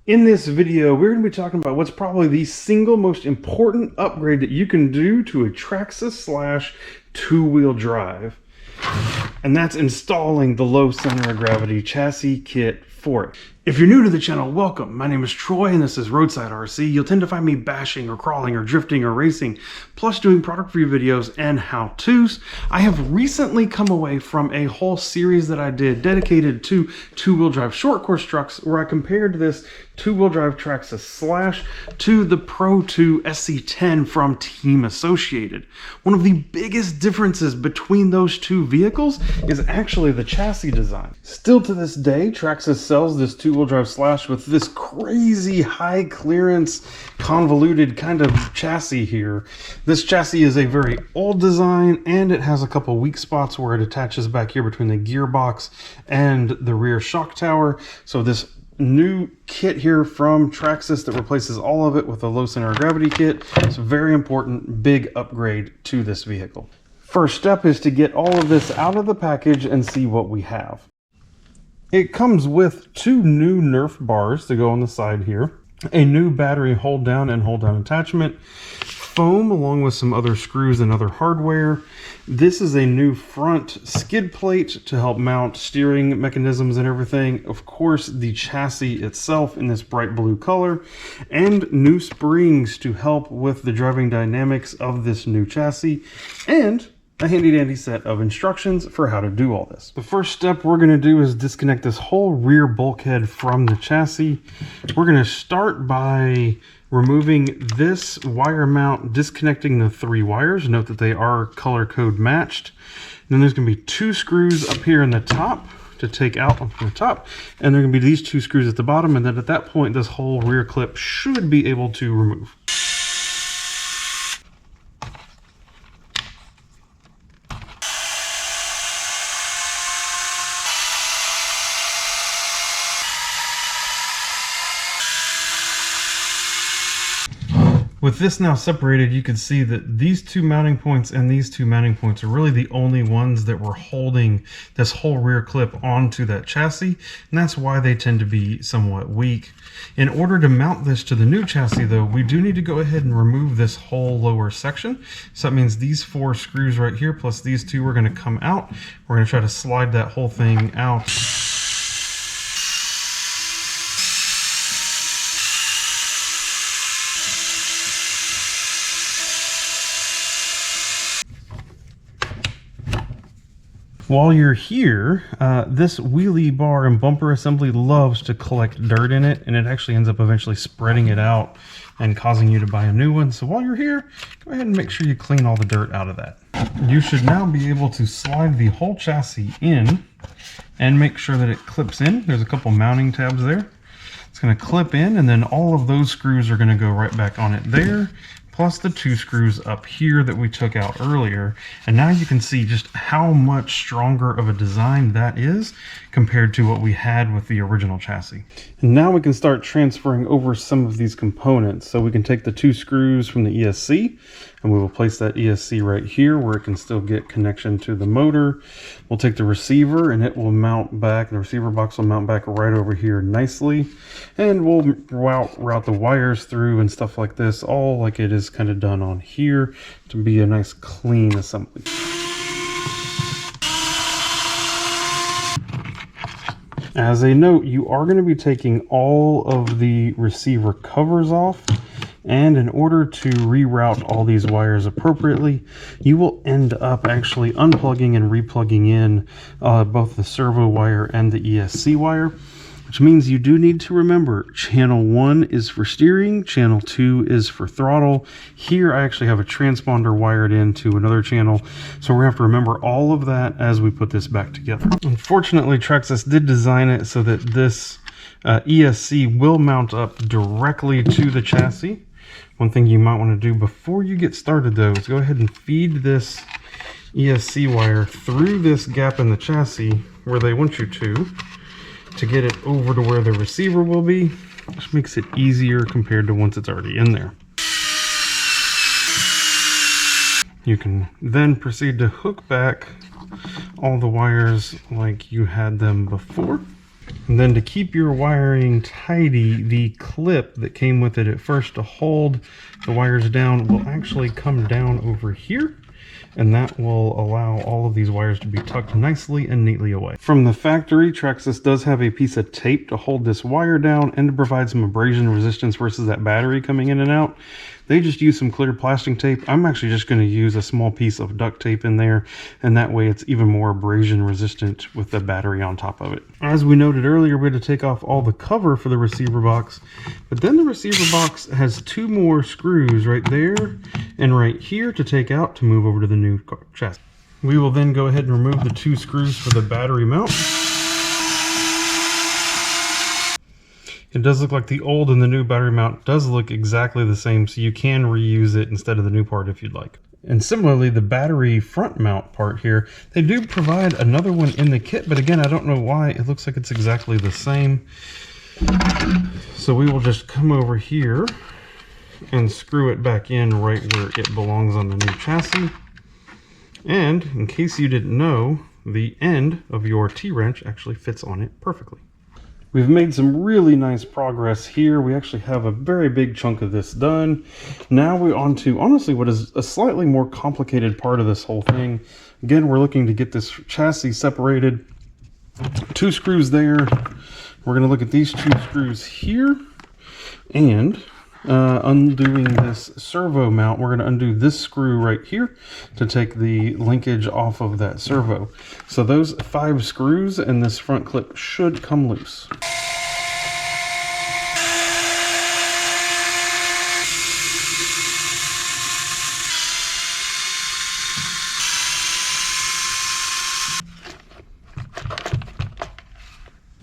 In this video, we're going to be talking about what's probably the single most important upgrade that you can do to a Traxxas two-wheel drive. And that's installing the low center of gravity chassis kit for it. If you're new to the channel, welcome. My name is Troy and this is Roadside RC. You'll tend to find me bashing or crawling or drifting or racing, plus doing product review videos and how-tos. I have recently come away from a whole series that I did dedicated to two-wheel drive short course trucks where I compared this two-wheel drive Traxxas Slash to the Pro 2 SC10 from Team Associated. One of the biggest differences between those two vehicles is actually the chassis design. Still to this day, Traxxas sells this two-wheel drive Slash with this crazy high clearance convoluted kind of chassis here. This chassis is a very old design and it has a couple weak spots where it attaches back here between the gearbox and the rear shock tower. So this new kit here from Traxxas that replaces all of it with a low center of gravity kit. It's a very important big upgrade to this vehicle. First step is to get all of this out of the package and see what we have. It comes with two new Nerf bars to go on the side here, a new battery hold down attachment, foam along with some other screws and other hardware. This is a new front skid plate to help mount steering mechanisms and everything. Of course, the chassis itself in this bright blue color, and new springs to help with the driving dynamics of this new chassis, and a handy dandy set of instructions for how to do all this. The first step we're going to do is disconnect this whole rear bulkhead from the chassis. We're going to start by removing this wire mount, disconnecting the three wires. Note that they are color code matched. And then there's going to be two screws up here in the top to take out from the top, and there are going to be these two screws at the bottom, and then at that point this whole rear clip should be able to remove. With this now separated, you can see that these two mounting points and these two mounting points are really the only ones that were holding this whole rear clip onto that chassis, and that's why they tend to be somewhat weak. In order to mount this to the new chassis though, we do need to go ahead and remove this whole lower section. So that means these four screws right here plus these two are going to come out. We're going to try to slide that whole thing out. While you're here, this wheelie bar and bumper assembly loves to collect dirt in it, and it actually ends up eventually spreading it out and causing you to buy a new one. So while you're here, go ahead and make sure you clean all the dirt out of that. You should now be able to slide the whole chassis in and make sure that it clips in. There's a couple mounting tabs there. It's going to clip in, and then all of those screws are going to go right back on it there, plus the two screws up here that we took out earlier. And now you can see just how much stronger of a design that is compared to what we had with the original chassis. And now we can start transferring over some of these components. So we can take the two screws from the ESC and we will place that ESC right here where it can still get connection to the motor. We'll take the receiver and it will mount back. The receiver box will mount back right over here nicely. And we'll route the wires through and stuff like this, all like it is kind of done on here to be a nice clean assembly. As a note, you are going to be taking all of the receiver covers off, and in order to reroute all these wires appropriately, you will end up actually unplugging and replugging in both the servo wire and the ESC wire, which means you do need to remember channel 1 is for steering, channel 2 is for throttle. Here I actually have a transponder wired into another channel, so we're going to have to remember all of that as we put this back together. Unfortunately, Traxxas did design it so that this ESC will mount up directly to the chassis. One thing you might want to do before you get started though is go ahead and feed this ESC wire through this gap in the chassis where they want you to get it over to where the receiver will be, which makes it easier compared to once it's already in there. You can then proceed to hook back all the wires like you had them before. And then to keep your wiring tidy, the clip that came with it at first to hold the wires down will actually come down over here, and that will allow all of these wires to be tucked nicely and neatly away. From the factory, Traxxas does have a piece of tape to hold this wire down and to provide some abrasion resistance versus that battery coming in and out. They just use some clear plastic tape. I'm actually just going to use a small piece of duct tape in there, and that way it's even more abrasion resistant with the battery on top of it. As we noted earlier, we had to take off all the cover for the receiver box, but then the receiver box has two more screws right there and right here to take out to move over to the new chassis. We will then go ahead and remove the two screws for the battery mount. It does look like the old and the new battery mount does look exactly the same, so you can reuse it instead of the new part if you'd like. And similarly, the battery front mount part here, they do provide another one in the kit, but again, I don't know why. It looks like it's exactly the same. So we will just come over here and screw it back in right where it belongs on the new chassis. And in case you didn't know, the end of your T-wrench actually fits on it perfectly. We've made some really nice progress here. We actually have a very big chunk of this done. Now we're on to, honestly, what is a slightly more complicated part of this whole thing. Again, we're looking to get this chassis separated. Two screws there. We're going to look at these two screws here. And undoing this servo mount, we're going to undo this screw right here to take the linkage off of that servo. So those 5 screws and this front clip should come loose.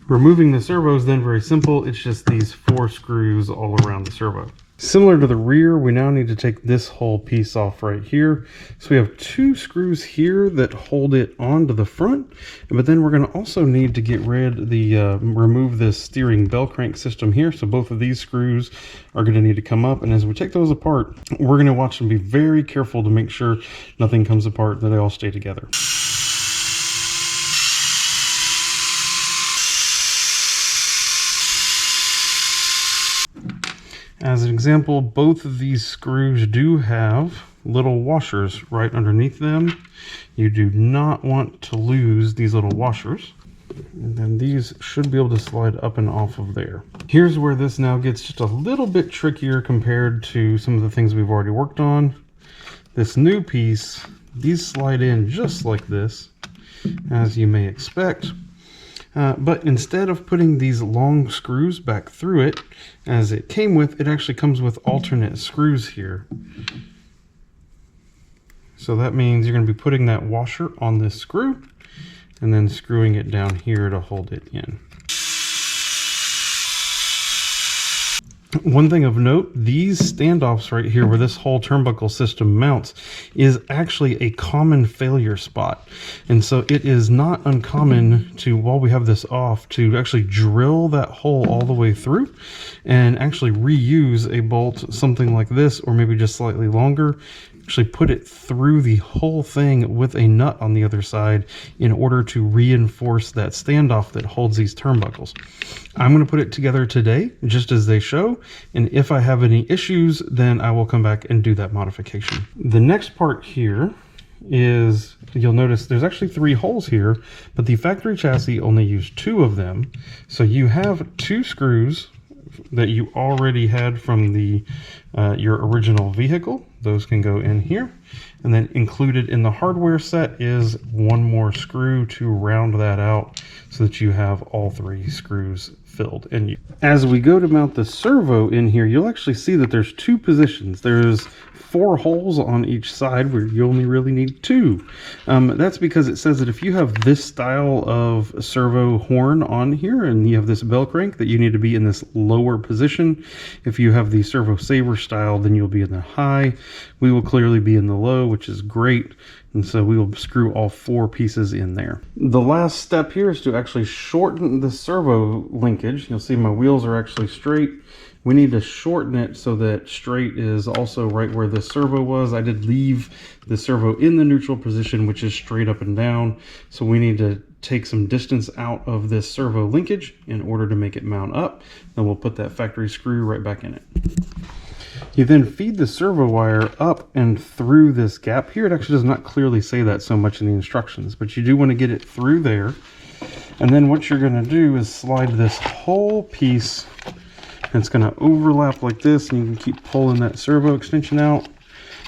Removing the servo is then very simple. It's just these 4 screws all around the servo. Similar to the rear, we now need to take this whole piece off right here. So we have 2 screws here that hold it onto the front, but then we're going to also need to get remove this steering bell crank system here. So both of these screws are going to need to come up, and as we take those apart, we're going to watch them be very careful to make sure nothing comes apart, that they all stay together. As an example, both of these screws do have little washers right underneath them. You do not want to lose these little washers. And then these should be able to slide up and off of there. Here's where this now gets just a little bit trickier compared to some of the things we've already worked on. This new piece, these slide in just like this, as you may expect. But instead of putting these long screws back through it, as it came with, it actually comes with alternate screws here. So that means you're going to be putting that washer on this screw, and then screwing it down here to hold it in. One thing of note, these standoffs right here where this whole turnbuckle system mounts is actually a common failure spot. And so it is not uncommon to, while we have this off, to actually drill that hole all the way through and actually reuse a bolt, something like this, or maybe just slightly longer. Actually put it through the whole thing with a nut on the other side in order to reinforce that standoff that holds these turnbuckles. I'm going to put it together today just as they show, and if I have any issues, then I will come back and do that modification. The next part here is, you'll notice there's actually 3 holes here, but the factory chassis only used 2 of them. So you have 2 screws that you already had from the your original vehicle. Those can go in here, and then included in the hardware set is 1 more screw to round that out so that you have all 3 screws filled. And as we go to mount the servo in here, you'll actually see that there's 2 positions. There's 4 holes on each side where you only really need 2. That's because it says that if you have this style of servo horn on here and you have this bell crank, that you need to be in this lower position. If you have the servo saver style, then you'll be in the high. We will clearly be in the low, which is great. And so we will screw all 4 pieces in there. The last step here is to actually shorten the servo linkage. You'll see my wheels are actually straight. We need to shorten it so that straight is also right where the servo was. I did leave the servo in the neutral position, which is straight up and down. So we need to take some distance out of this servo linkage in order to make it mount up. Then we'll put that factory screw right back in it. You then feed the servo wire up and through this gap here. It actually does not clearly say that so much in the instructions, but you do want to get it through there. And then what you're going to do is slide this whole piece, and it's going to overlap like this, and you can keep pulling that servo extension out.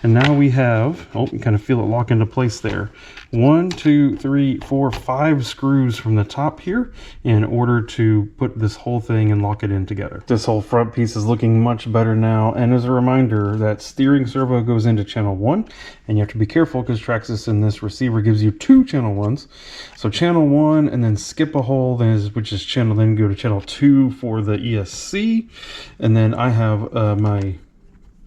And now we have, oh, you kind of feel it lock into place there. 1, 2, 3, 4, 5 screws from the top here in order to put this whole thing and lock it in together. This whole front piece is looking much better now. And as a reminder, that steering servo goes into channel 1, and you have to be careful because Traxxas in this receiver gives you 2 channel 1s. So channel 1 and then skip a hole, which is channel, then go to channel 2 for the ESC. And then I have my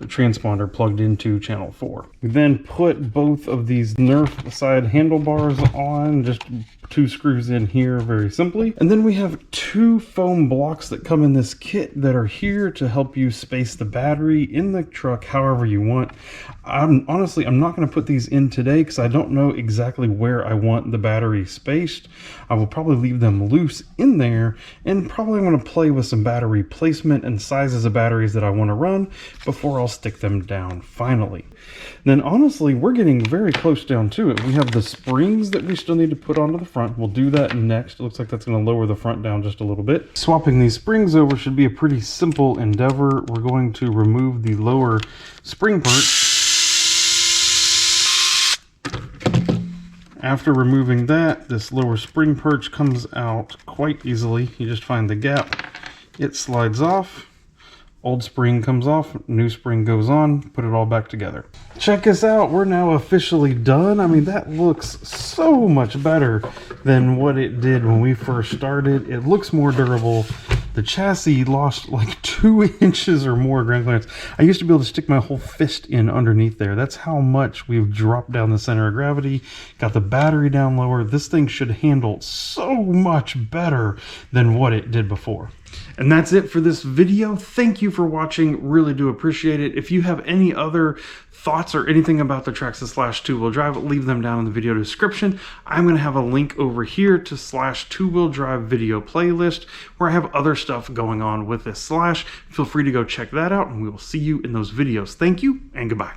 transponder plugged into channel 4. We then put both of these Nerf side handlebars on, just 2 screws in here very simply. And then we have 2 foam blocks that come in this kit that are here to help you space the battery in the truck however you want. Honestly, I'm not going to put these in today because I don't know exactly where I want the battery spaced. I will probably leave them loose in there and probably want to play with some battery placement and sizes of batteries that I want to run before I'll stick them down finally. Then honestly, we're getting very close down to it. We have the springs that we still need to put onto the front. We'll do that next. It looks like that's going to lower the front down just a little bit. Swapping these springs over should be a pretty simple endeavor. We're going to remove the lower spring perch. After removing that, this lower spring perch comes out quite easily. You just find the gap, it slides off, old spring comes off, new spring goes on, put it all back together. Check us out, we're now officially done. I mean, that looks so much better than what it did when we first started. It looks more durable. The chassis lost like 2 inches or more ground clearance. I used to be able to stick my whole fist in underneath there. That's how much we've dropped down the center of gravity. Got the battery down lower. This thing should handle so much better than what it did before. And that's it for this video. Thank you for watching. Really do appreciate it. If you have any other thoughts or anything about the Traxxas two-wheel drive, leave them down in the video description. I'm going to have a link over here to /two-wheel drive video playlist where I have other stuff going on with this /. Feel free to go check that out, and we will see you in those videos. Thank you and goodbye.